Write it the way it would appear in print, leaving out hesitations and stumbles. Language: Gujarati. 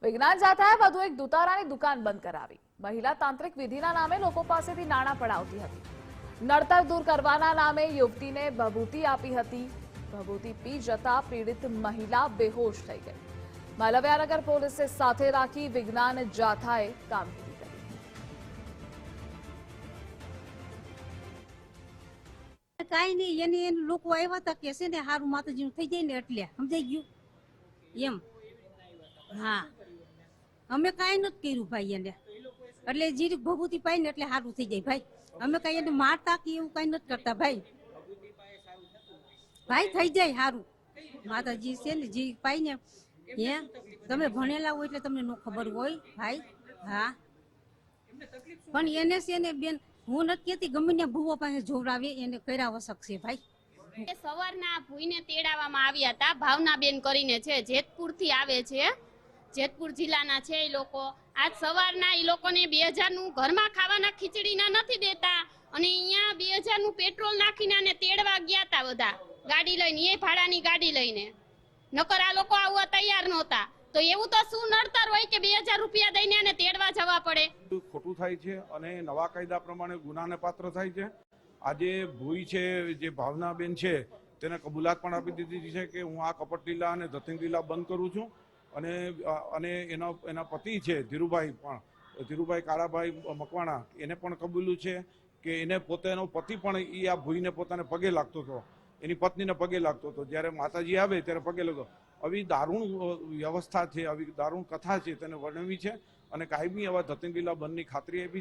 વિજ્ઞાન જાથાએ વધુ એક દુતારાની દુકાન બંધ કરાવી. મહિલા તાંત્રિક વિધિના નામે લોકો પાસેથી નાણાં પડાવતી હતી. નડતર દૂર કરવાના નામે યુવતીને ભભૂતિ આપી હતી. ભભૂતિ પી જતા પીડિત મહિલા બેહોશ થઈ ગઈ. માલવ્યાનગર પોલીસે સાથે રાખી વિજ્ઞાન જાથાએ કામગીરી કરી. કાંઈ નહીં, એને લોકો આવ્યા હતા કે છે ને હારું માતાજીનું થઈ જાય ને એટલે સમજાઈ ગયું એમ. હા, અમે કાંઈ નથી કર્યું ભાઈ એને, એટલે જે ભભૂતિ પાય ને એટલે સારું થઈ જાય ભાઈ. અમે કઈ એને મારતા કે એવું કઈ નથી કરતા ભાઈ. ભાઈ થઈ જાય સારું. માતાજી છે ને જે પાય ને હે, તમે ભણેલા હોય એટલે તમને નો ખબર હોય ભાઈ. હા, પણ એને છે ને બેન, હું નથી કહેતી ગમે ને ભૂવો પાસે જોવડાવે એને કર્યા વસક છે ભાઈ. સવારના ભૂઈને તેડાવવામાં આવ્યા હતા. ભાવનાબેન કરીને છે, જેતપુર થી આવે છે, જેતપુર જિલ્લાના છે. એ લોકો આજ સવારના એ લોકોને 2000 નું ઘરમાં ખાવાના ખીચડીના નથી દેતા અને અહીંયા 2000 નું પેટ્રોલ નાખીને અને તેડવા ગયા હતા બધા ગાડી લઈને, એ ભાડાની ગાડી લઈને. નકર આ લોકો આવવા તૈયાર નહોતા. તો એવું તો શું નડતર હોય કે 2000 રૂપિયા દઈને અને તેડવા જવા પડે? ખોટું થાય છે અને નવા કાયદા પ્રમાણે ગુનાને પાત્ર થાય છે. આજે ભૂઈ છે, જે ભાવનાબેન છે, તેને કબૂલાત પણ આપી દીધી છે કે હું આ કપટ લીલા અને ધતિંગ લીલા બંધ કરું છું. અને એના પતિ છે ધીરુભાઈ કાળાભાઈ મકવાણા, એને પણ કબૂલ્યું છે કે એને પોતાનો પતિ પણ એ આ ભૂઈને પોતાને પગે લાગતો હતો, એની પત્નીને પગે લાગતો હતો. જ્યારે માતાજી આવે ત્યારે પગે લાગતો. આવી દારૂણ વ્યવસ્થા છે, આવી દારૂણ કથા છે, તેને વર્ણવી છે અને કાયમી આવા ધતિંગ લીલા બંધની ખાતરી આપી છે.